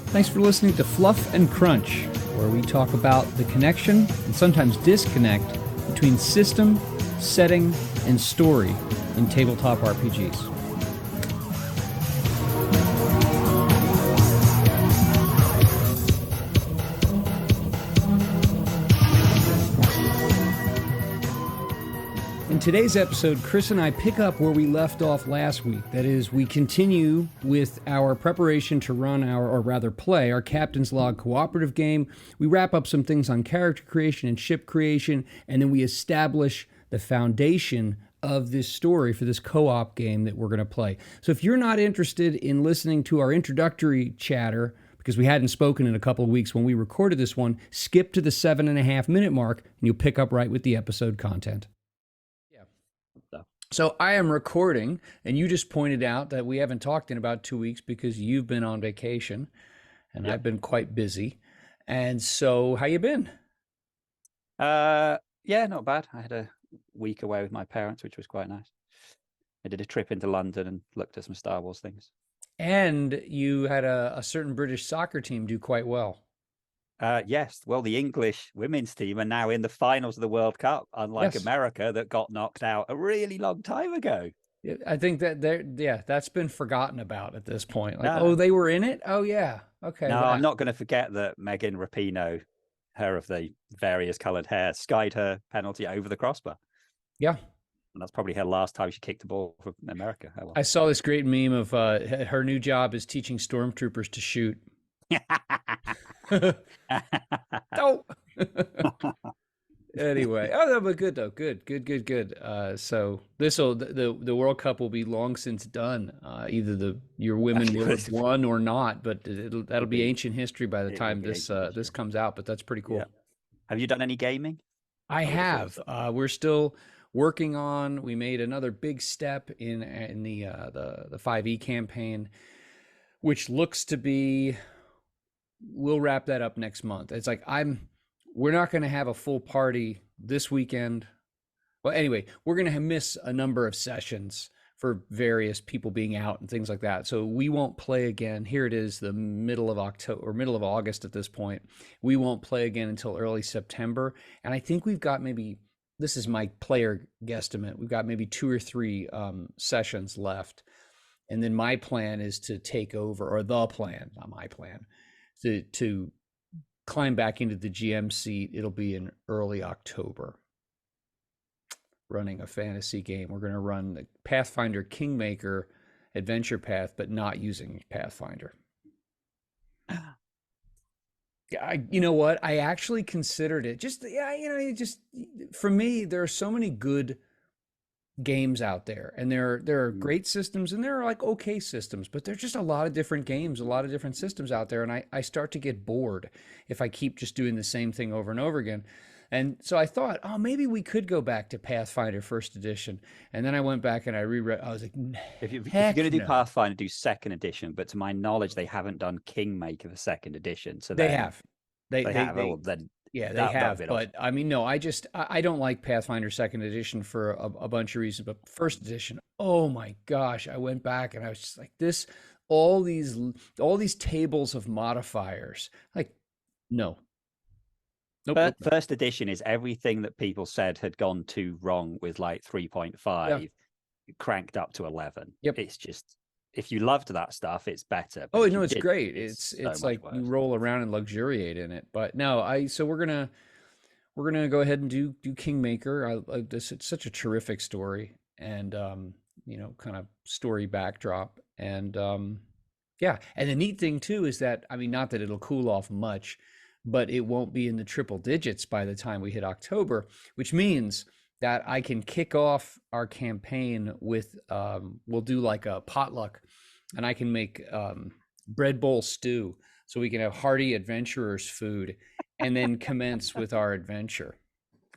Thanks for listening to Fluff and Crunch, where we talk about the connection and sometimes disconnect between system, setting, and story in tabletop RPGs. In today's episode, Chris and I pick up where we left off last week. That is, we continue with our preparation to run or rather play our Captain's Log cooperative game. We wrap up some things on character creation and ship creation, and then we establish the foundation of this story for this co-op game that we're going to play. So if you're not interested in listening to our introductory chatter, because we hadn't spoken in a couple of weeks when we recorded this one, skip to the 7.5 minute mark, and you'll pick up right with the episode content. So I am recording, and you just pointed out that we haven't talked in about 2 weeks because you've been on vacation, and I've been quite busy. And so, how you been? Yeah, not bad. I had a week away with my parents, which was quite nice. I did a trip into London and looked at some Star Wars things. And you had a certain British soccer team do quite well. Yes, well, the English women's team are now in the finals of the World Cup, unlike America that got knocked out a really long time ago. I think that that's been forgotten about at this point. Like, oh, they were in it? Oh, yeah. Okay. No, I'm not going to forget that Megan Rapinoe, her of the various coloured hair, skied her penalty over the crossbar. Yeah. And that's probably her last time she kicked the ball for America. Oh, well. I saw this great meme of her new job is teaching stormtroopers to shoot. Oh. Anyway, but good though. Good. So the World Cup will be long since done. Either your women will have won or not, but that'll be ancient history by the time this comes out. But that's pretty cool. Yeah. Have you done any gaming? I have. We're still working on. We made another big step in the 5e campaign, which looks to be. We'll wrap that up next month. It's like we're not going to have a full party this weekend. Well, anyway, we're going to miss a number of sessions for various people being out and things like that. So we won't play again. Here it is, the middle of October or middle of August at this point. We won't play again until early September. And I think we've got this is my player guesstimate, we've got maybe 2 or 3 sessions left. And then my plan is to take over, or the plan, not my plan, to climb back into the GM seat. It'll be in early October, running a fantasy game. We're going to run the Pathfinder Kingmaker adventure path, but not using Pathfinder. You know what? I actually considered it. Just for me, there are so many good games out there, and there are great systems, and there are like okay systems, but there's just a lot of different games, a lot of different systems out there, and I start to get bored if I keep just doing the same thing over and over again. And so I thought, oh, maybe we could go back to Pathfinder First Edition, and then I went back and I reread. I was like, if you're going to do Pathfinder, do Second Edition. But to my knowledge, they haven't done Kingmaker for Second Edition. So they have. They have. Well, then. Yeah, they have, but I mean, no, I don't like Pathfinder Second Edition for a bunch of reasons, but First Edition, oh my gosh, I went back and I was just like, all these tables of modifiers, like, no. Nope. First Edition is everything that people said had gone too wrong with like 3.5, cranked up to 11. Yep. It's just, if you loved that stuff, it's better. Oh no, it's great. It's like you roll around and luxuriate in it. But no, so we're gonna go ahead and do Kingmaker. It's such a terrific story, and kind of story backdrop, and and the neat thing too is that, I mean, not that it'll cool off much, but it won't be in the triple digits by the time we hit October, which means that I can kick off our campaign with, we'll do like a potluck, and I can make bread bowl stew, so we can have hearty adventurers food, and then commence with our adventure.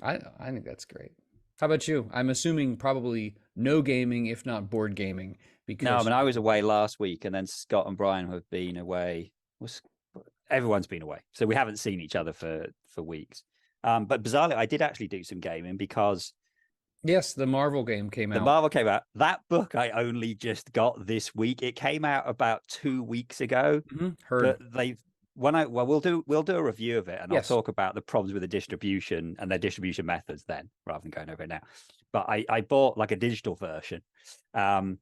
I think that's great. How about you? I'm assuming probably no gaming, if not board gaming. Because no, I mean, I was away last week, and then Scott and Brian have been away. Everyone's been away, so we haven't seen each other for weeks. But bizarrely, I did actually do some gaming because Yes, the Marvel game came The out. Marvel came out. That book I only just got this week. It came out about 2 weeks ago. Heard. But they've when I well we'll do a review of it, and I'll Yes. talk about the problems with the distribution and their distribution methods then, rather than going over it now. But I bought like a digital version, and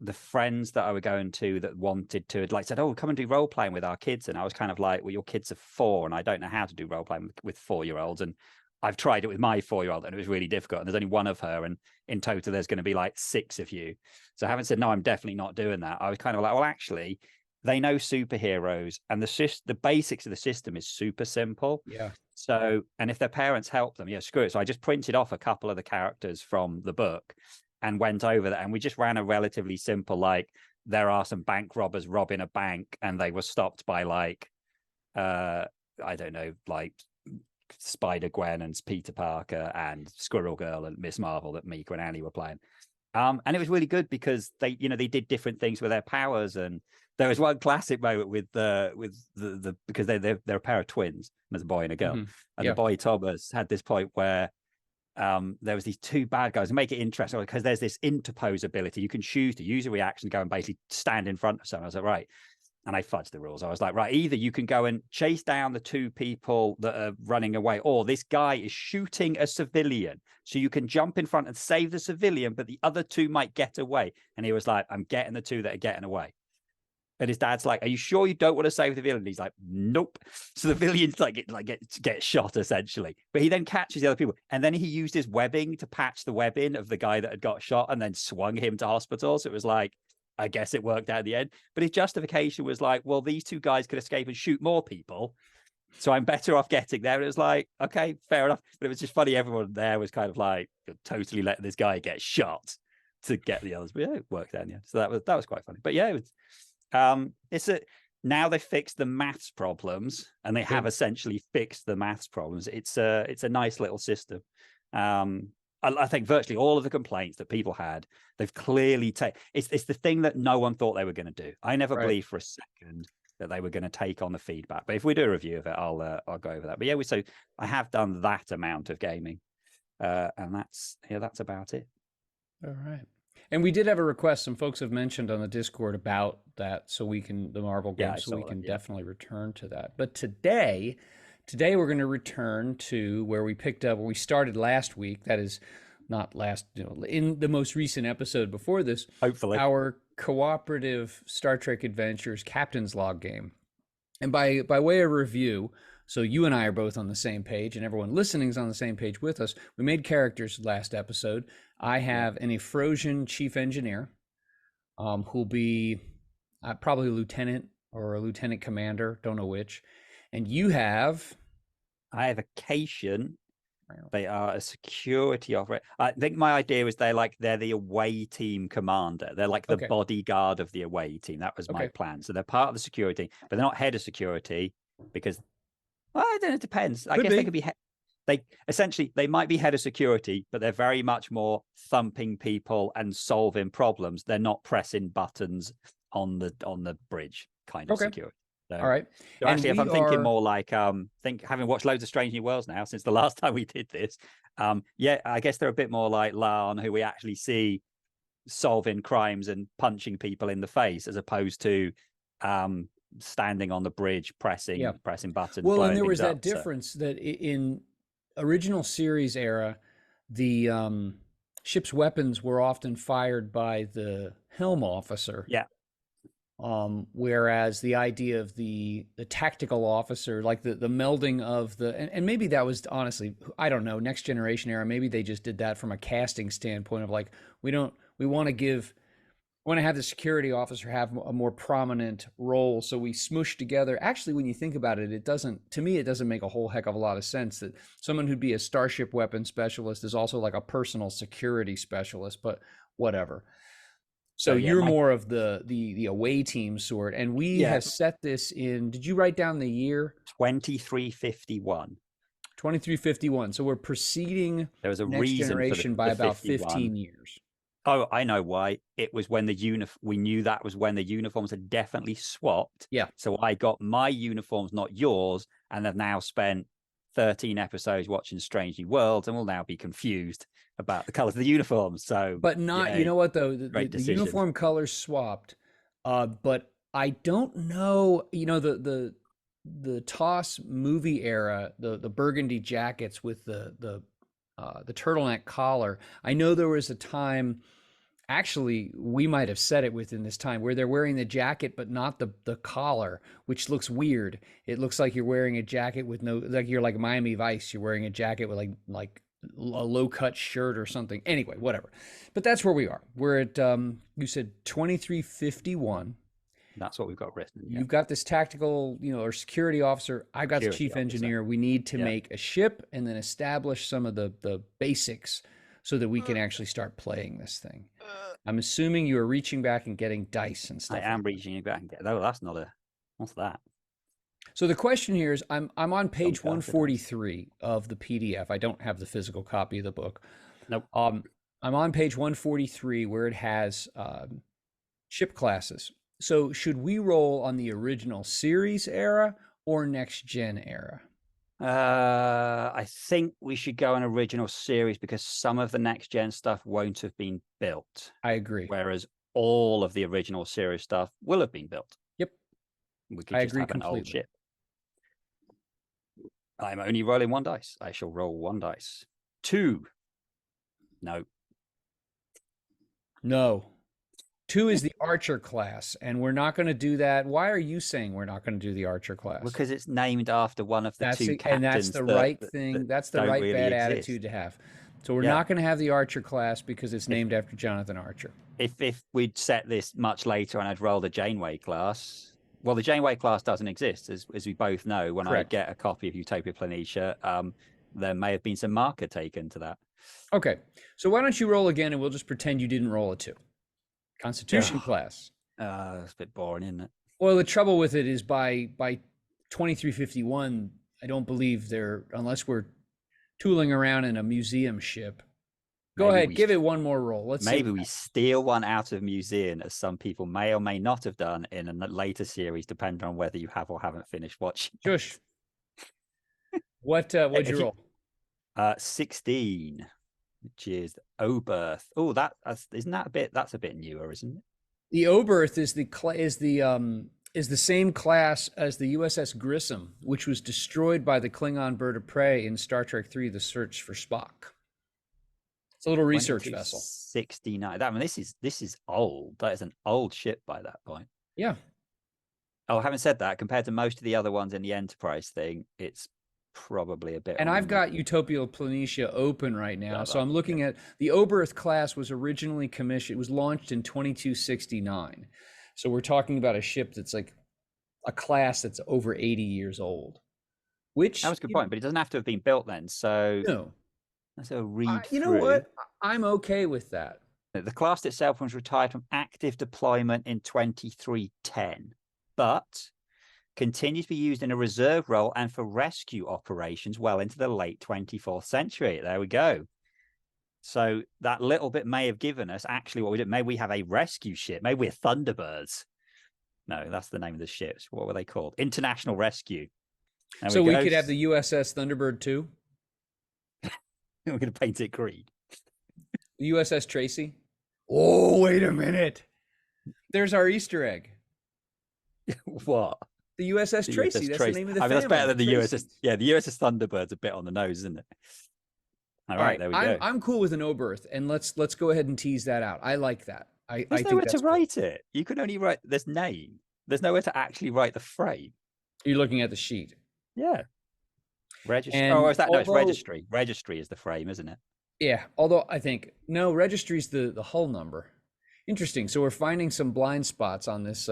the friends that I were going to that wanted to had like said, "Oh, come and do role playing with our kids," and I was kind of like, "Well, your kids are 4, and I don't know how to do role playing with 4-year-olds." And I've tried it with my 4-year-old, and it was really difficult. And there's only one of her, and in total, there's going to be like 6 of you. So having said, no, I'm definitely not doing that. I was kind of like, well, actually, they know superheroes, and the basics of the system is super simple. Yeah. So, and if their parents help them, yeah, screw it. So I just printed off a couple of the characters from the book and went over that, and we just ran a relatively simple, like, there are some bank robbers robbing a bank, and they were stopped by like, I don't know, like Spider-Gwen and Peter Parker and Squirrel Girl and Miss Marvel that Mika and Annie were playing. And it was really good because they did different things with their powers. And there was one classic moment with the because they're a pair of twins, and there's a boy and a girl. And Yeah. the boy Thomas had this point where there was these 2 bad guys, and make it interesting because there's this interpose ability. You can choose to use a reaction, go and basically stand in front of someone. I was like, right. And I fudged the rules. I was like, right, either you can go and chase down the 2 people that are running away, or this guy is shooting a civilian. So you can jump in front and save the civilian, but the other 2 might get away. And he was like, I'm getting the 2 that are getting away. And his dad's like, are you sure you don't want to save the villain? And he's like, nope. So the villain's get shot essentially. But he then catches the other people. And then he used his webbing to patch the web in of the guy that had got shot and then swung him to hospital. So it was like, I guess it worked out at the end. But his justification was like, well, these 2 guys could escape and shoot more people, so I'm better off getting there. And it was like, okay, fair enough. But it was just funny. Everyone there was kind of like totally letting this guy get shot to get the others. But yeah, it worked out in the end. So that was quite funny. But yeah, it was now they fixed the maths problems, and they have essentially fixed the maths problems. It's a nice little system. I think virtually all of the complaints that people had, they've clearly taken. It's the thing that no one thought they were going to do. I never believed for a second that they were going to take on the feedback. But if we do a review of it, I'll go over that. But yeah, so I have done that amount of gaming, and that's about it. All right. And we did have a request. Some folks have mentioned on the Discord about that, so the Marvel game, so we can definitely return to that. But today we're going to return to where we started last week. That is not last, in the most recent episode before this. Hopefully, our cooperative Star Trek Adventures Captain's Log game. And by way of review, so you and I are both on the same page, and everyone listening is on the same page with us. We made characters last episode. I have an Afrosian chief engineer, who'll be probably a lieutenant or a lieutenant commander, don't know which. And you have... I have a Cation. They are a security operator. I think my idea was they're the away team commander. They're like the bodyguard of the away team. That was my plan. So they're part of the security, but they're not head of security because, well, I don't know, it depends. I guess they could be. They might be head of security, but they're very much more thumping people and solving problems. They're not pressing buttons on the bridge kind of security. So, all right. So actually, if I'm thinking more like, having watched loads of Strange New Worlds now since the last time we did this, yeah, I guess they're a bit more like Larn, who we actually see solving crimes and punching people in the face, as opposed to standing on the bridge pressing buttons. Well, and there was that difference that in original series era, the ship's weapons were often fired by the helm officer. Yeah. Whereas the idea of the tactical officer, like the melding of and maybe that was honestly, I don't know, Next Generation era, maybe they just did that from a casting standpoint of like, we want to have the security officer have a more prominent role. So we smush together. Actually, when you think about it, it doesn't make a whole heck of a lot of sense that someone who'd be a starship weapon specialist is also like a personal security specialist, but whatever. So you're more of the away team sort, and we have set this in. Did you write down the year? 2351. 2351. So we're preceding there was a Next reason Generation by about 15 years. Oh, I know why. It was when we knew that was when the uniforms had definitely swapped. Yeah. So I got my uniforms, not yours, and have now spent 13 episodes watching Strange New Worlds and will now be confused about the colors of the uniforms. So, But not, you yay, know what though, great the decision. uniform colors swapped, but I don't know, the Toss movie era, the burgundy jackets with the turtleneck collar. I know there was a time, actually, we might have said it within this time, where they're wearing the jacket but not the collar, which looks weird. It looks like you're wearing a jacket with no, like you're like Miami Vice. You're wearing a jacket with like a low cut shirt or something. Anyway, whatever. But that's where we are. We're at you said 2351. That's what we've got written. Yeah. You've got this tactical, or security officer. I've got the Security chief officer. engineer. We need to Yeah. make a ship and then establish some of the basics so that we can actually start playing this thing. I'm assuming you are reaching back and getting dice and stuff. I am reaching back and get. Oh, that's not a. What's that? So the question here is, I'm on page Some kind of 143 of the PDF. I don't have the physical copy of the book. Nope. I'm on page 143 where it has ship classes. So should we roll on the original series era or next gen era? I think we should go on original series because some of the next gen stuff won't have been built. I agree. Whereas all of the original series stuff will have been built. Yep. We could I just agree have an old completely. ship. I'm only rolling one dice. I shall roll one dice. 2. No. No. 2 is the Archer class, and we're not going to do that. Why are you saying we're not going to do the Archer class? Because it's named after one of the two captains. And that's the right thing. That's the right bad attitude to have. So we're not going to have the Archer class because it's named after Jonathan Archer. If we'd set this much later and I'd rolled a Janeway class, well, the Janeway class doesn't exist, as we both know. When Correct. I get a copy of Utopia Planitia, there may have been some marker taken to that. Okay, so why don't you roll again, and we'll just pretend you didn't roll a 2. Constitution class. It's a bit boring, isn't it? Well, the trouble with it is by 2351, I don't believe they're, unless we're tooling around in a museum ship. Go ahead, give it one more roll. Let's maybe we steal one out of museum, as some people may or may not have done in a later series, depending on whether you have or haven't finished watching. Shush. What'd you roll? 16, which is Oberth. Oh, isn't that a bit? That's a bit newer, isn't it? The Oberth is the same class as the USS Grissom, which was destroyed by the Klingon bird of prey in Star Trek III: The Search for Spock. It's a little research vessel. 69. I mean, this is old. That is an old ship by that point. Yeah. Oh, having said that, compared to most of the other ones in the Enterprise thing, it's probably a bit. And I've got Utopia Planitia open right now, so I'm looking at the Oberth class. Was originally commissioned. It was launched in 2269. So we're talking about a ship that's like a class that's over 80 years old. Which that was a good point, but it doesn't have to have been built then. So no. Let's have a read you know what? I'm okay with that. The class itself was retired from active deployment in 2310, but continued to be used in a reserve role and for rescue operations well into the late 24th century. There we go. So that little bit may have given us actually what we did. Maybe we have a rescue ship. Maybe we're Thunderbirds. No, that's the name of the ships. What were they called? International Rescue. So we could have the USS Thunderbird too? We're going to paint it green. USS Tracy? Oh, wait a minute. There's our Easter egg. What? The USS Tracy. That's the name of the family. That's better than the USS. Yeah, the USS Thunderbird's a bit on the nose, isn't it? All right, there we go. I'm cool with an Oberth, and let's go ahead and tease that out. I like that. There's nowhere to write it. You can only write this name. There's nowhere to actually write the frame. You're looking at the sheet. Yeah. Registry. Is that? No, it's registry. Registry is the frame, isn't it? Yeah. Although I think no, registry's the hull number. Interesting. So we're finding some blind spots on this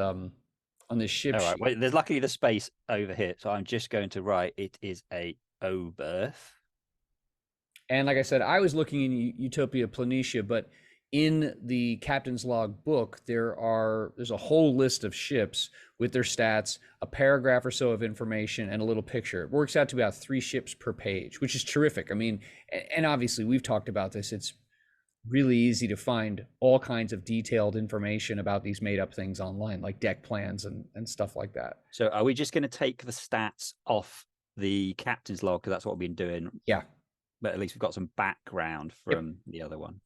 ship. All right. Well, there's luckily the space over here, so I'm just going to write it is a Oberth. And like I said, I was looking in Utopia Planitia, but in the captain's log book, there's a whole list of ships with their stats, a paragraph or so of information, and a little picture. It works out to about 3 ships per page, which is terrific. I mean, and obviously we've talked about this. It's really easy to find all kinds of detailed information about these made up things online, like deck plans and stuff like that. So are we just going to take the stats off the captain's log, because that's what we've been doing. Yeah. But at least we've got some background from the other one.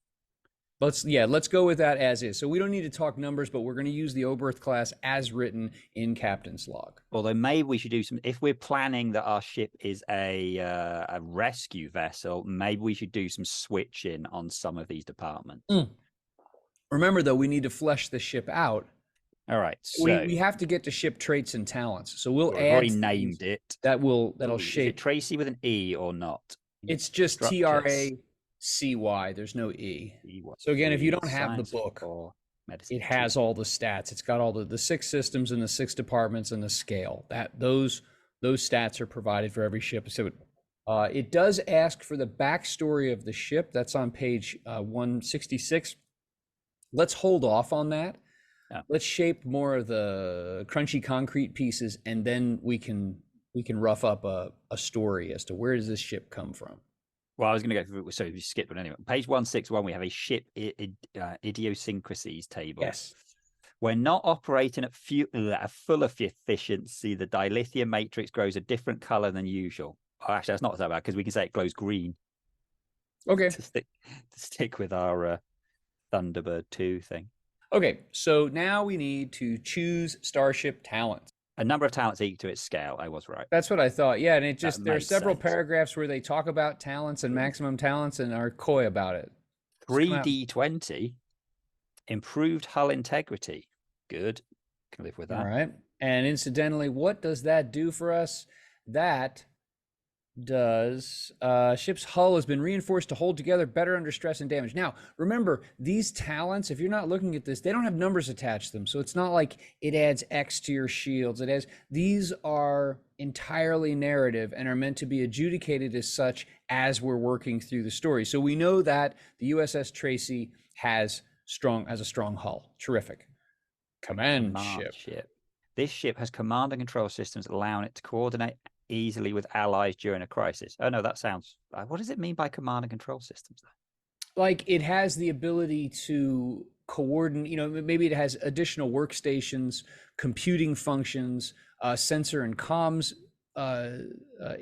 Let's go with that as is. So we don't need to talk numbers, but we're going to use the Oberth class as written in captain's log. Although maybe we should do some, if we're planning that our ship is a rescue vessel, maybe we should do some switching on some of these departments. Remember, though, we need to flesh the ship out. All right, so we have to get to ship traits and talents. So we'll we've add already named it. That'll Ooh, shape. Is it Tracy with an E or not? It's just TRACY. There's no E. So again, if you don't have the book, it has all the stats. It's got all the 6 systems and the 6 departments and the scale. Those stats are provided for every ship. So it does ask for the backstory of the ship. That's on page 166. Let's hold off on that. Yeah. Let's shape more of the crunchy concrete pieces, and then we can rough up a story as to where does this ship come from. Well, I was going to go through, so you skipped one anyway. Page 161, we have a ship idiosyncrasies table. Yes. We're not operating at full efficiency. The dilithium matrix grows a different color than usual. Oh, actually, that's not so bad, because we can say it glows green. Okay. To stick with our Thunderbird 2 thing. Okay, so now we need to choose Starship talents. A number of talents equal to its scale. I was right. That's what I thought. Yeah, and it just there are several sense. paragraphs where they talk about talents and maximum talents and are coy about it. 3D20, improved hull integrity. Good. Can live with that. All right. And incidentally, what does that do for us? That does ship's hull has been reinforced to hold together better under stress and damage. Now, remember, these talents, if you're not looking at this, they don't have numbers attached to them. So it's not like it adds X to your shields. These are entirely narrative and are meant to be adjudicated as such as we're working through the story. So we know that the USS Tracy has a strong hull. Terrific. Command ship. This ship has command and control systems allowing it to coordinate easily with allies during a crisis. Oh no, that sounds. What does it mean by command and control systems? Like it has the ability to coordinate. Maybe it has additional workstations, computing functions, sensor and comms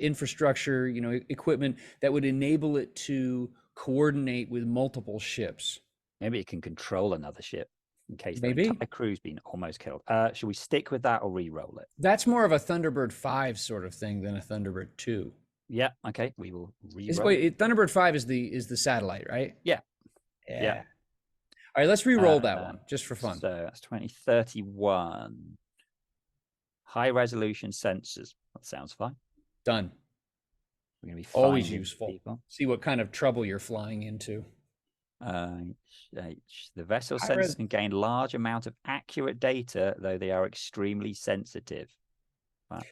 infrastructure. Equipment that would enable it to coordinate with multiple ships. Maybe it can control another ship. In case the Maybe entire crew's been almost killed. Should we stick with that or re-roll it? That's more of a Thunderbird 5 sort of thing than a Thunderbird 2. Yeah, okay. We will re-roll. Wait, Thunderbird 5 is the satellite, right? Yeah. All right, let's re-roll that one just for fun. So that's 2031. High resolution sensors. That sounds fine. Done. We're going to be always useful. People. See what kind of trouble you're flying into. The vessel sensors can gain large amount of accurate data, though they are extremely sensitive. I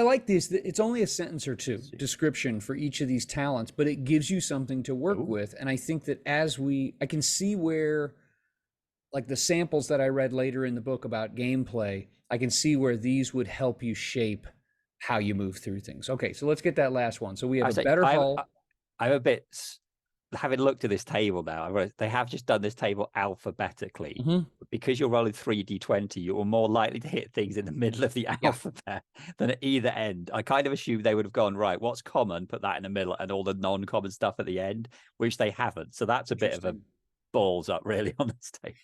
like this. It's only a sentence or two description for each of these talents, but it gives you something to work with. And I think that I can see where, like the samples that I read later in the book about gameplay, I can see where these would help you shape how you move through things. Okay, so let's get that last one. So we have a better hull. I'm a bit. Having looked at this table now, they have just done this table alphabetically. Mm-hmm. Because you're rolling 3D20, you're more likely to hit things in the middle of the alphabet than at either end. I kind of assumed they would have gone, right, what's common, put that in the middle, and all the non-common stuff at the end, which they haven't. So that's a bit of a balls up, really, on this table.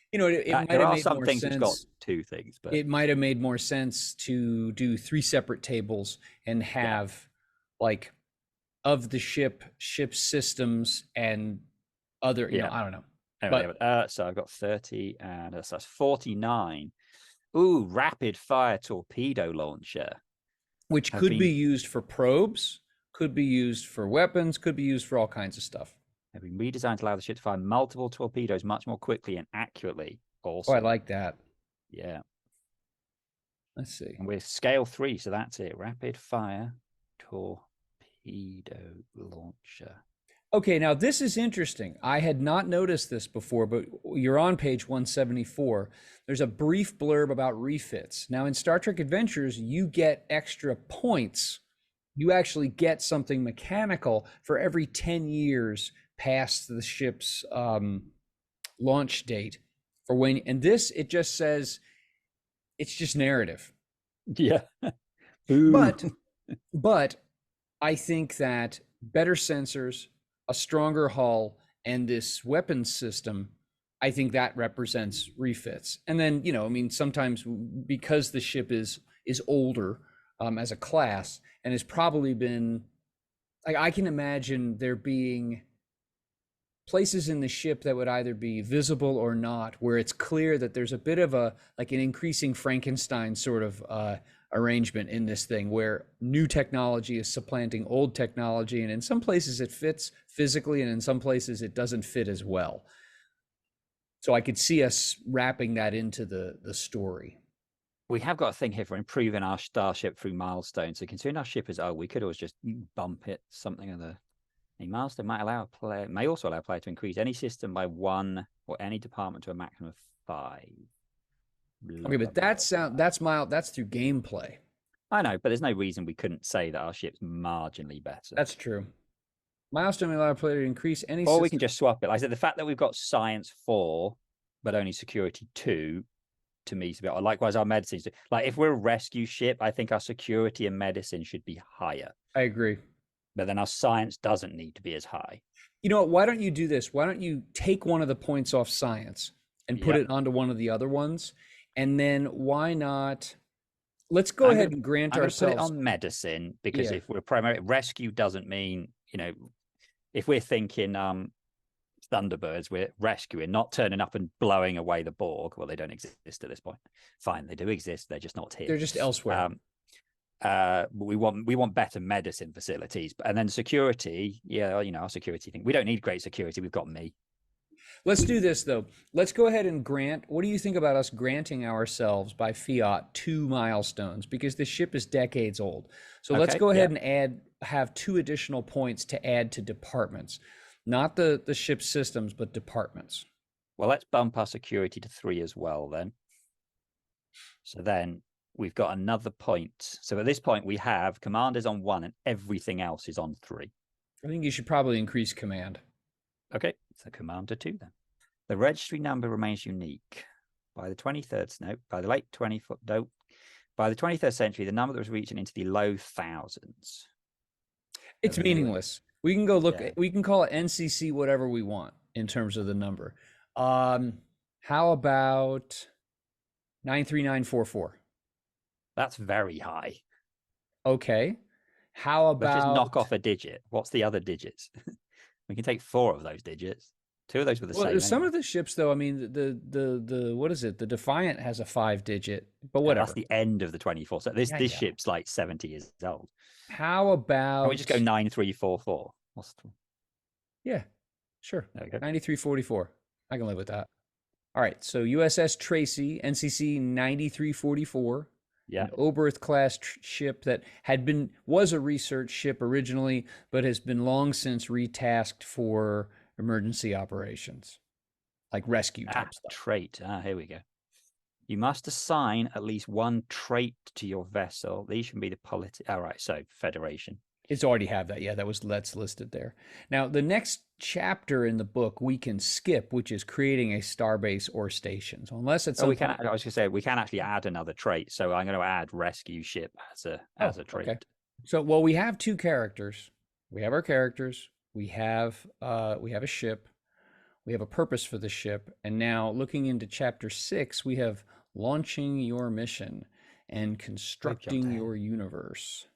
There are some things which got 2 things, but it might have made more sense to do 3 separate tables and have like of the ship systems and other, I don't know. Anyway, so I've got 30 and that's 49. Ooh, rapid fire torpedo launcher. Which could be used for probes, could be used for weapons, could be used for all kinds of stuff. Have been redesigned to allow the ship to fire multiple torpedoes much more quickly and accurately. Also, I like that. Yeah. Let's see. And we're scale 3, so that's it. Rapid fire torpedo launcher. Okay, now this is interesting. I had not noticed this before, but you're on page 174. There's a brief blurb about refits. Now in Star Trek Adventures, you get extra points. You actually get something mechanical for every 10 years past the ship's launch date. And this, it just says, it's just narrative. Yeah. But I think that better sensors, a stronger hull, and this weapons system, I think that represents refits. And then, I mean, sometimes because the ship is older as a class and has probably been like, I can imagine there being places in the ship that would either be visible or not, where it's clear that there's a bit of a like an increasing Frankenstein sort of arrangement in this thing, where new technology is supplanting old technology, and in some places it fits physically, and in some places it doesn't fit as well. So I could see us wrapping that into the story. We have got a thing here for improving our starship through milestones. So considering our ship is old, we could always just bump it something of the. A milestone might allow a player, may also allow a player to increase any system by 1 or any department to a maximum of 5. Okay, but that's through gameplay. I know, but there's no reason we couldn't say that our ship's marginally better. That's true. Milestone may allow a player to increase any Or we can just swap it. Like I said, the fact that we've got science 4, but only security 2, to me is a bit. Likewise, our medicine. Like if we're a rescue ship, I think our security and medicine should be higher. I agree. But then our science doesn't need to be as high. You know what? Why don't you do this? Why don't you take one of the points off science and put it onto one of the other ones? And then why not? Let's go ahead and grant ourselves. Put it on medicine, because if we're primary, rescue doesn't mean, if we're thinking Thunderbirds, we're rescuing, not turning up and blowing away the Borg. Well, they don't exist at this point. Fine, they do exist. They're just not here. They're just elsewhere. We want better medicine facilities, and then security. Our security thing. We don't need great security. We've got me. Let's do this though. Let's go ahead and grant. What do you think about us granting ourselves by fiat 2 milestones? Because the ship is decades old. So let's go ahead and have 2 additional points to add to departments, not the ship systems, but departments. Well, let's bump our security to 3 as well then. So then we've got another point. So at this point, we have commanders on 1 and everything else is on 3. I think you should probably increase command. Okay, so commander 2 then. The registry number remains unique. By the 23rd, by the late 20th, by the 23rd century, the number that was reaching into the low thousands. It's meaningless. We can go look. We can call it NCC whatever we want in terms of the number. How about 93944? That's very high. Okay. How about? Let's just knock off a digit. What's the other digits? We can take 4 of those digits. 2 of those were the same. Some of the ships, though, I mean, the what is it? The Defiant has a 5-digit, but whatever. That's the end of the 24. So this ship's like 70 years old. How about? Can we just go 9344? Yeah, sure. There we go. 9344. I can live with that. All right. So USS Tracy, NCC 9344. Yeah. An Oberth class ship that was a research ship originally, but has been long since retasked for emergency operations, like rescue type stuff. Trait. Here we go. You must assign at least 1 trait to your vessel. These should be the All right. So Federation. It's already have that. Yeah, that's listed there. Now, the next chapter in the book we can skip, which is creating a starbase or station. So unless it's I was going to say we can actually add another trait. So I'm going to add rescue ship as a trait. Okay. So we have 2 characters. We have our characters. We have a ship. We have a purpose for the ship. And now looking into chapter 6, we have launching your mission and constructing your universe.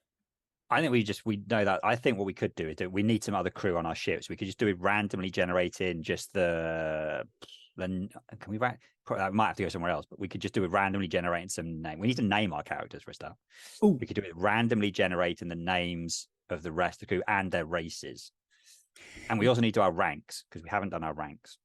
I think we know that. I think what we could do is we need some other crew on our ships. We could just do it randomly generating just can we write? I might have to go somewhere else, but we could just do it randomly generating some name. We need to name our characters for a start. Ooh. We could do it randomly generating the names of the rest of the crew and their races. And we also need to do our ranks, because we haven't done our ranks.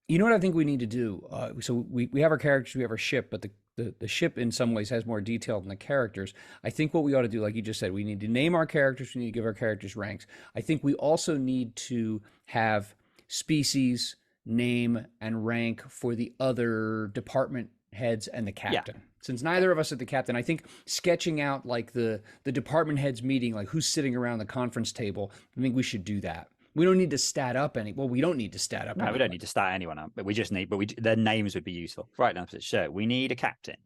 You know what I think we need to do? So we have our characters, we have our ship, but the ship in some ways has more detail than the characters. I think what we ought to do, like you just said, we need to name our characters. We need to give our characters ranks. I think we also need to have species, name, and rank for the other department heads and the captain. Yeah. Since neither of us are the captain, I think sketching out like the department heads meeting, like who's sitting around the conference table, I think we should do that. We don't need to stat up we don't need to stat up. No, we don't need to stat anyone up, but we just need, their names would be useful. Right now, so we need a captain.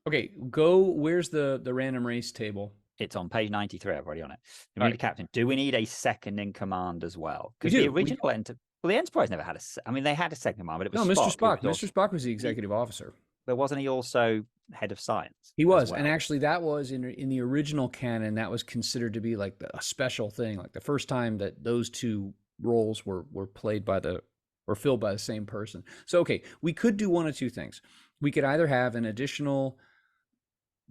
Okay, where's the random race table? It's on page 93. I've already on it. We All need right. a captain. Do we need a second in command as well? We Because the do. original well, the Enterprise never had I mean, they had a second command, but it was No, Mr. Spock. Who Spock. was also, Mr. Spock was the executive officer. but wasn't he also head of science He as was, and well? actually, that was in the original canon. That was considered to be like a special thing, like the first time that those two roles were played by the or filled by the same person. So, okay, we could do one of two things. We could either have an additional,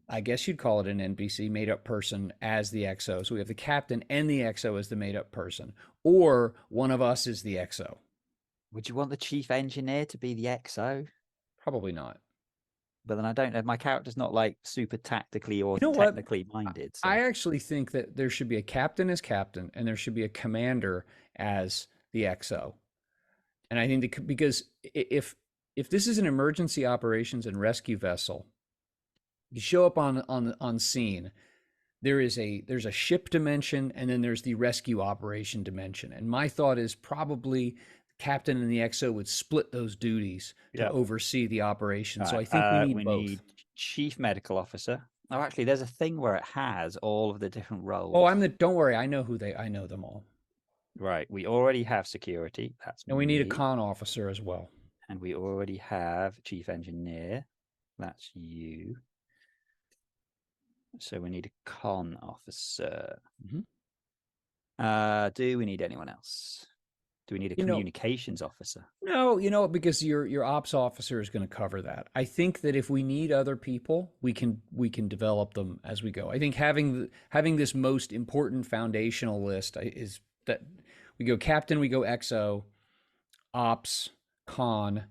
I guess you'd call it an NPC made up person as the XO. So we have the captain and the XO as the made up person, or one of us is the XO. Would you want the chief engineer to be the XO? Probably not. But then I don't know. My character's not like super tactically or You know what? technically minded. So. I actually think that there should be a captain as captain and there should be a commander as the XO. And I think that because if this is an emergency operations and rescue vessel, you show up on scene, there's a ship dimension and then there's the rescue operation dimension. And my thought is probably the captain and the XO would split those duties to oversee the operation. Right. So I think we need both. Need chief medical officer. Oh, actually, there's a thing where it has all of the different roles. Oh, don't worry, I know them all. Right. We already have security. And we need a con officer as well. And we already have chief engineer. That's you. So we need a con officer. Mm-hmm. Do we need anyone else? Do we need a communications officer? No, because your ops officer is going to cover that. I think that if we need other people, we can develop them as we go. I think having this most important foundational list is that we go captain, we go XO, ops, con,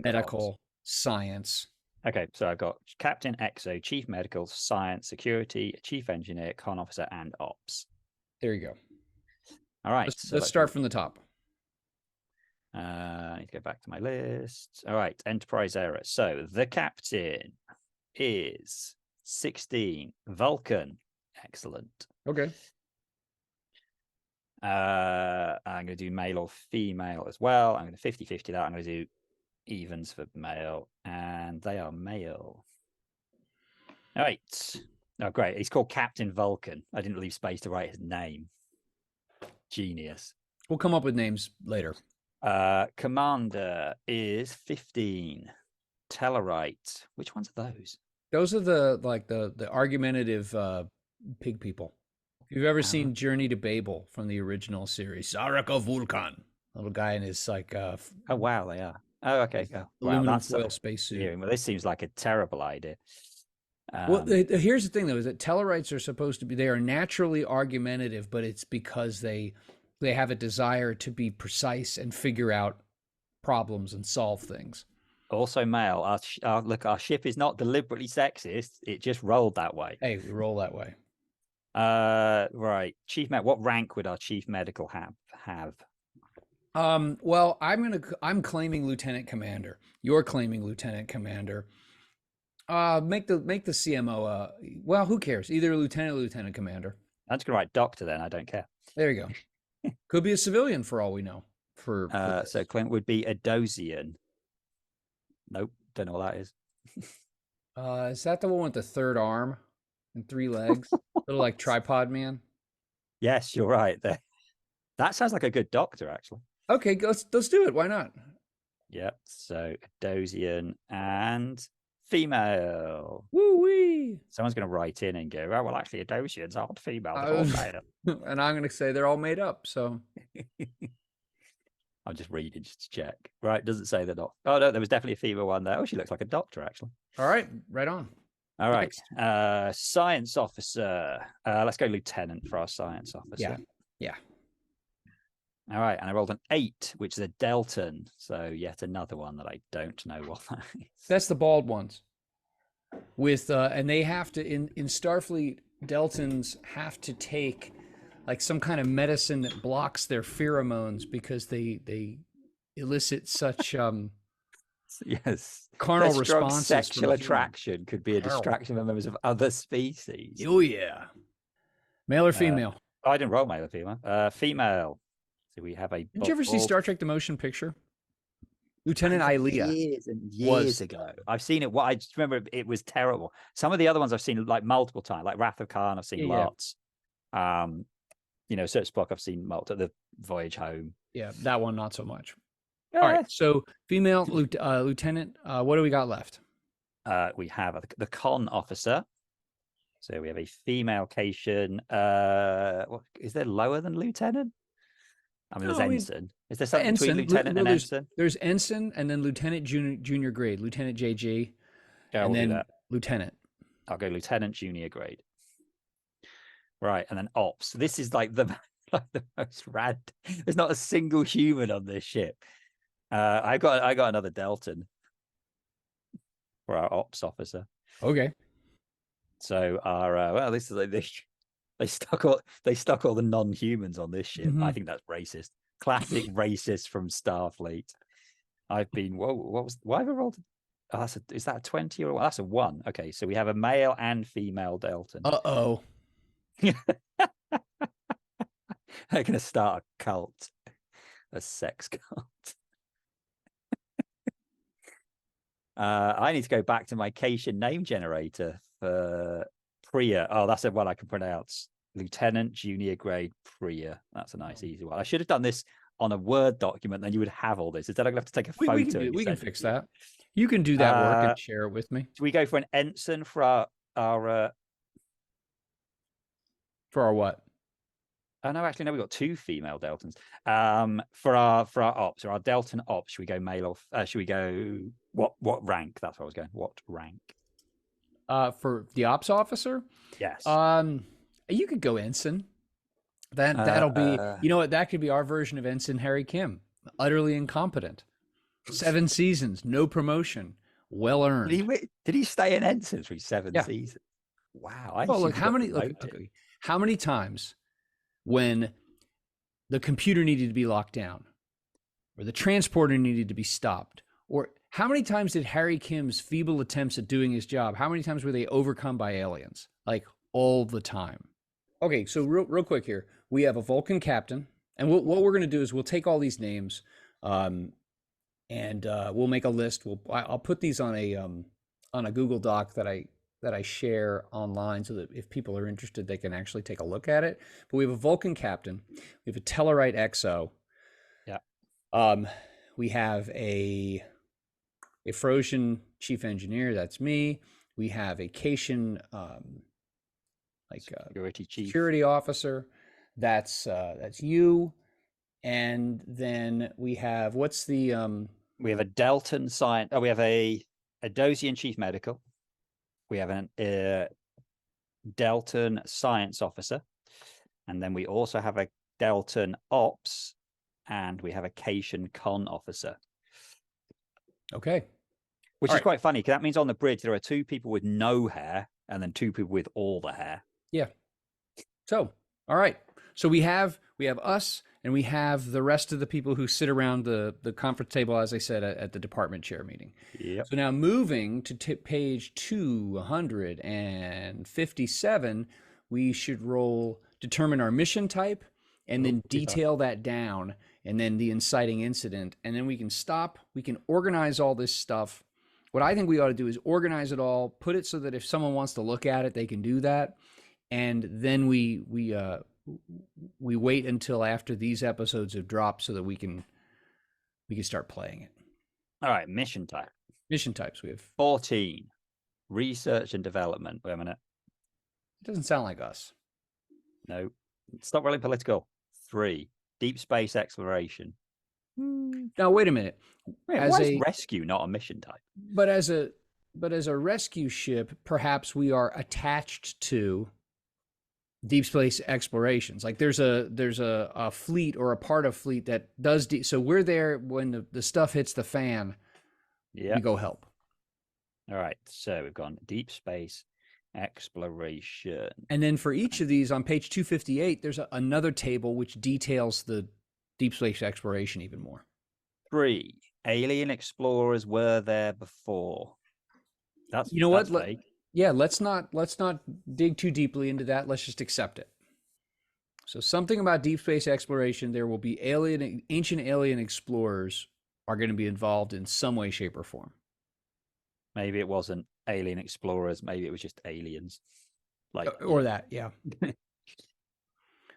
medical, science. Okay, so I've got captain, XO, chief medical, science, security, chief engineer, con officer, and ops. There you go. All right. Let's start from the top. I need to go back to my list. All right, Enterprise era. So the captain is 16, Vulcan. Excellent. Okay. I'm going to do male or female as well. I'm going to 50-50 that. I'm going to do evens for male, and they are male. All right. Oh, great. He's called Captain Vulcan. I didn't leave space to write his name. Genius. We'll come up with names later. Commander is 15. Tellarite. Which ones are those? Those are the argumentative pig people. If you've ever seen Journey to Babel from the original series, Saraka Vulcan, little guy in his like oh wow, they are. Oh, okay. Oh, wow, aluminum foil spacesuit. Well, this seems like a terrible idea. Well, here's the thing though, is that Tellarites are supposed to be, they are naturally argumentative, but it's because they have a desire to be precise and figure out problems and solve things. Also male. Look, our ship is not deliberately sexist. It just rolled that way. Hey, we roll that way. Right. Chief Med. What rank would our chief medical have? Well, I'm claiming lieutenant commander. You're claiming lieutenant commander. Make the CMO. Well, who cares? Either lieutenant or lieutenant commander. I'm just gonna write doctor then. I don't care. There you go. Could be a civilian for all we know. So Clint would be a Dosian. Nope, don't know what that is. Is that the one with the third arm and 3 legs? Little like tripod man. Yes, you're right. There. That sounds like a good doctor, actually. Okay, let's do it. Why not? Yep. So Dosian and female. Woo wee. Someone's going to write in and go, "Oh, well, actually, Adosians aren't female. They're all male." And I'm going to say they're all made up. So I'm just reading just to check. Right, doesn't say they're not. Oh no, there was definitely a female one there. Oh, she looks like a doctor, actually. All right, right on. All right. Science officer. Let's go lieutenant for our science officer. Yeah. All right, and I rolled an 8, which is a Delton. So yet another one that I don't know what that is. That's the bald ones. With and they have to in Starfleet, Deltons have to take like some kind of medicine that blocks their pheromones because they elicit such yes, carnal responses. Sexual attraction could be a distraction from members of other species. Oh yeah. Male or female? I didn't roll male or female. Female. So we have a. Did you ever see Star Trek: The Motion Picture? Lieutenant Ilea Years and years was, ago. I've seen it. What I just remember, it was terrible. Some of the other ones I've seen like multiple times, like Wrath of Khan. I've seen yeah, lots. Search Spock. I've seen multiple. The Voyage Home. yeah, that one not so much. All right, Yeah. so female lieutenant. What do we got left? We have the con officer. So we have a female Cation. What is there lower than lieutenant? I mean, there's ensign. Is there something between lieutenant and ensign? There's ensign and then lieutenant junior grade, lieutenant JG, Yeah, and we'll do then that. lieutenant. I'll go lieutenant junior grade. Right, and then ops. This is like the most rad. There's not a single human on this ship. I got another Delton for our ops officer. Okay. So our this is like they stuck all the non-humans on this ship. I think that's racist. Classic racist from Starfleet. I've been why have I rolled? Oh, is that a 20 or that's a 1? Okay, so we have a male and female Delton. Uh-oh. They're gonna start a cult, a sex cult. I need to go back to my Cation name generator for Priya. Oh, that's the one I can pronounce. Lieutenant junior grade Priya. That's a nice easy one. I should have done this on a Word document, then you would have all this. Instead, I'm gonna have to take a photo. We can fix that. You can do that work and share it with me. Do we go for an ensign for our for our what? Oh no, actually no, we've got 2 female Deltons. For our ops or our Delton ops, should we go male or should we go what rank? That's what I was going. What rank? For the ops officer? Yes. You could go ensign. That'll be, you know what, that could be our version of Ensign Harry Kim. Utterly incompetent. 7 seasons, no promotion, well earned. Did he stay in ensign for 7 seasons? Wow. Well, look, how many times when the computer needed to be locked down, or the transporter needed to be stopped, or how many times did Harry Kim's feeble attempts at doing his job, how many times were they overcome by aliens? Like, all the time. Okay, so real quick here. We have a Vulcan captain, and what we're going to do is we'll take all these names, and we'll make a list. I'll put these on a Google Doc that I share online, so that if people are interested, they can actually take a look at it. But we have a Vulcan captain, we have a Tellarite XO, we have a Frosian chief engineer, that's me. We have a Cation security officer, that's you. And then we have we have a Delton science. Oh, we have a Dosian chief medical. We have an Delton science officer, and then we also have a Delton ops, and we have a Cation con officer. Okay, which is quite funny because that means on the bridge there are 2 people with no hair and then 2 people with all the hair. Yeah. So, all right. So we have us, and we have the rest of the people who sit around the conference table, as I said, at the department chair meeting. Yep. So now moving to page 257, we should determine our mission type, and then detail that down, and then the inciting incident. And then we can stop, we can organize all this stuff. What I think we ought to do is organize it all, put it so that if someone wants to look at it, they can do that. And then we wait until after these episodes have dropped so that we can start playing it. All right, mission type. Mission types. We have 14. Research and development. Wait a minute. It doesn't sound like us. No, it's not really political. 3. Deep space exploration. Now wait a minute. Why is rescue not a mission type? But as a rescue ship, perhaps we are attached to deep space explorations. Like there's a fleet or a part of fleet that does so we're there when the stuff hits the fan. We go help. All right, so we've gone deep space exploration, and then for each of these on page 258 there's another table which details the deep space exploration even more. 3 alien explorers were there before. That's, you know what, vague. Yeah, let's not dig too deeply into that. Let's just accept it. So something about deep space exploration, there will be ancient alien explorers are going to be involved in some way, shape, or form. Maybe it wasn't alien explorers. Maybe it was just aliens. Like, Or that, yeah.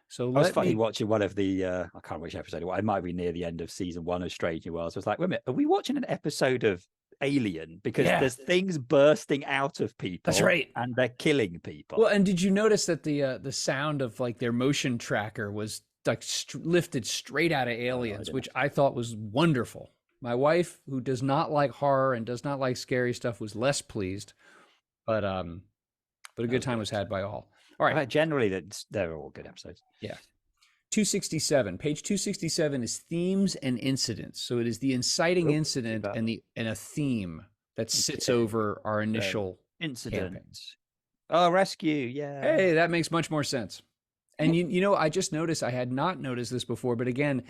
So I was let funny me. watching one of the I can't remember which episode it was. I might be near the end of season 1 of Strange New Worlds. I was like, wait a minute, are we watching an episode of Alien? Because Yeah, there's things bursting out of that's people right. and they're killing people. Well, and did you notice that the sound of like their motion tracker was like lifted straight out of Aliens, which I thought was wonderful. My wife, who does not like horror and does not like scary stuff, was less pleased, but a good time was had by all. All right. Generally, they're all good episodes. Yeah. 267. Page 267 is themes and incidents. So it is the inciting incident and a theme that sits over our initial incident. campaign. Oh, rescue! Yeah. Hey, that makes much more sense. And you know, I just noticed, I had not noticed this before, but again,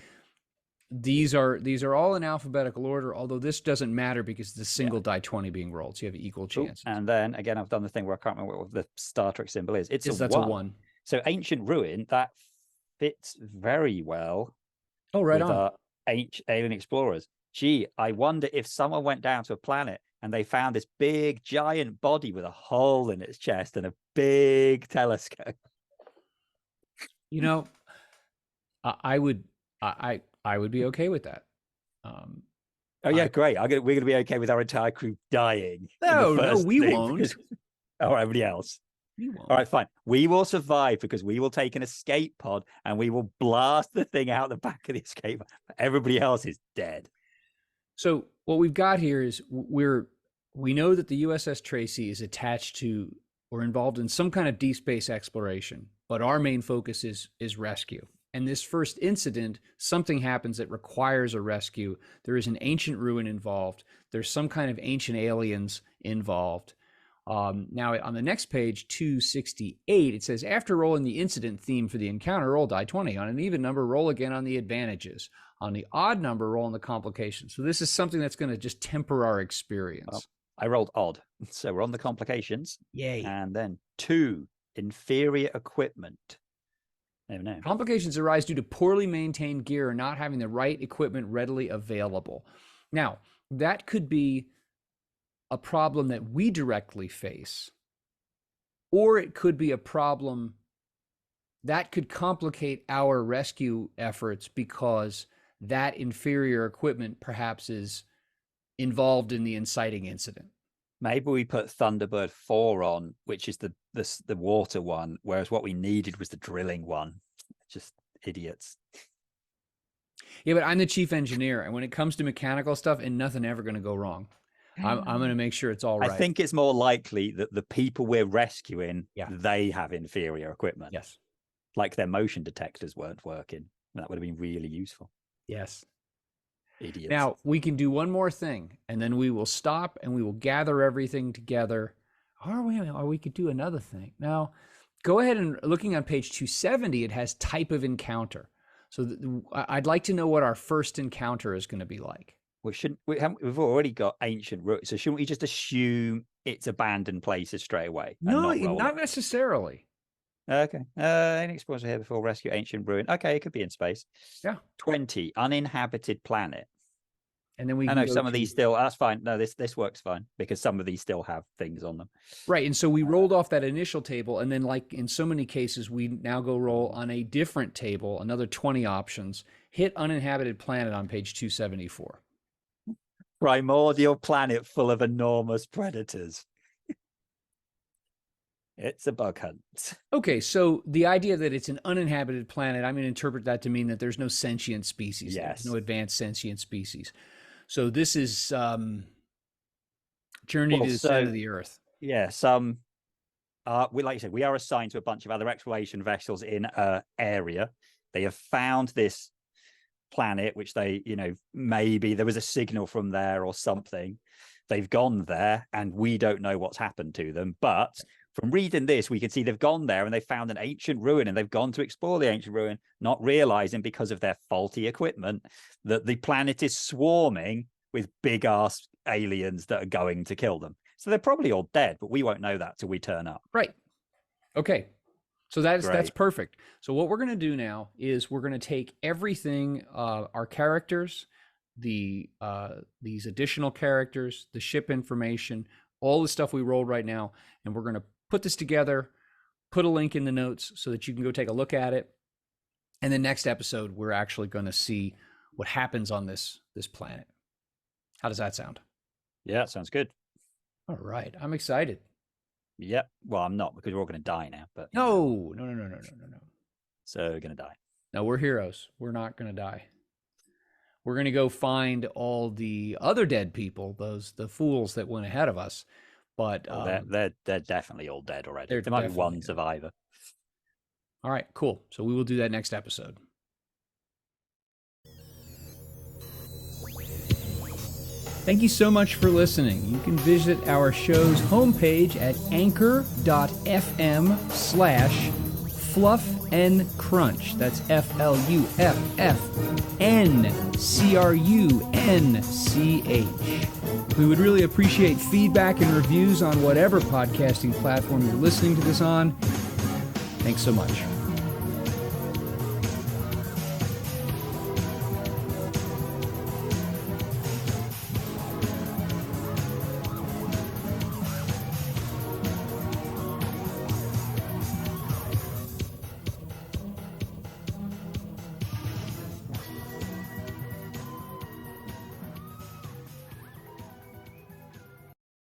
these are all in alphabetical order, although this doesn't matter because it's a single die 20 being rolled, so you have equal chances. And then again, I've done the thing where I can't remember what the Star Trek symbol is. That's a 1. So ancient ruin, that fits very well. Oh, right with on. Our alien explorers. Gee, I wonder if someone went down to a planet and they found this big giant body with a hole in its chest and a big telescope. You know, I would be okay with that. Oh yeah, great. We're going to be okay with our entire crew dying. No, we won't. Oh, everybody else. We won't. All right, fine. We will survive because we will take an escape pod and we will blast the thing out the back of the escape pod. Everybody else is dead. So what we've got here is we know that the USS Tracy is attached to or involved in some kind of deep space exploration, but our main focus is rescue. And this first incident, something happens that requires a rescue. There is an ancient ruin involved. There's some kind of ancient aliens involved. Now, on the next page, 268, it says, after rolling the incident theme for the encounter, roll die 20. On an even number, roll again on the advantages. On the odd number, roll on the complications. So this is something that's going to just temper our experience. Well, I rolled odd. So we're on the complications. Yay. And then 2, inferior equipment. No. Complications arise due to poorly maintained gear or not having the right equipment readily available. Now, that could be a problem that we directly face, or it could be a problem that could complicate our rescue efforts because that inferior equipment perhaps is involved in the inciting incident. Maybe we put Thunderbird 4 on, which is the water one, whereas what we needed was the drilling one. Just idiots. Yeah, but I'm the chief engineer, and when it comes to mechanical stuff, and nothing ever going to go wrong. I'm going to make sure it's all right. I think it's more likely that the people we're rescuing, they have inferior equipment. Yes. Like their motion detectors weren't working. That would have been really useful. Yes. Idiots. Now, we can do one more thing, and then we will stop and we will gather everything together. Or we could do another thing. Now, go ahead and looking on page 270, it has type of encounter. So I'd like to know what our first encounter is going to be like. We've already got ancient ruins, so shouldn't we just assume it's abandoned places straight away? No, not necessarily. Okay. Any explorers here before rescue ancient ruin? Okay, it could be in space. Yeah. 20, uninhabited planet. And then we. I know some of these still. That's fine. No, this works fine because some of these still have things on them. Right, and so we rolled off that initial table, and then, like in so many cases, we now go roll on a different table, another 20 options. Hit uninhabited planet on page 274. Primordial planet full of enormous predators. It's a bug hunt. Okay, so the idea that it's an uninhabited planet, I'm going to interpret that to mean that there's no sentient species. Yes. There's no advanced sentient species. So this is Journey to the Center of the Earth. Yeah, like you said, we are assigned to a bunch of other exploration vessels in an area. They have found this planet, which they, maybe there was a signal from there or something. They've gone there and we don't know what's happened to them. But from reading this, we can see they've gone there and they found an ancient ruin and they've gone to explore the ancient ruin, not realizing because of their faulty equipment that the planet is swarming with big ass aliens that are going to kill them. So they're probably all dead, but we won't know that till we turn up. Right. Okay. So that's perfect. So what we're going to do now is we're going to take everything, our characters, these additional characters, the ship information, all the stuff we rolled right now, and we're going to put this together, put a link in the notes so that you can go take a look at it. And the next episode, we're actually going to see what happens on this planet. How does that sound? Yeah, sounds good. All right. I'm excited. Yep. Well, I'm not, because we're all going to die now. But No. So we're going to die. No, we're heroes. We're not going to die. We're going to go find all the other dead people, the fools that went ahead of us. But they're definitely all dead already. There might be one survivor. All right, cool. So we will do that next episode. Thank you so much for listening. You can visit our show's homepage at anchor.fm/fluffncrunch. That's FLUFFNCRUNCH. We would really appreciate feedback and reviews on whatever podcasting platform you're listening to this on. Thanks so much.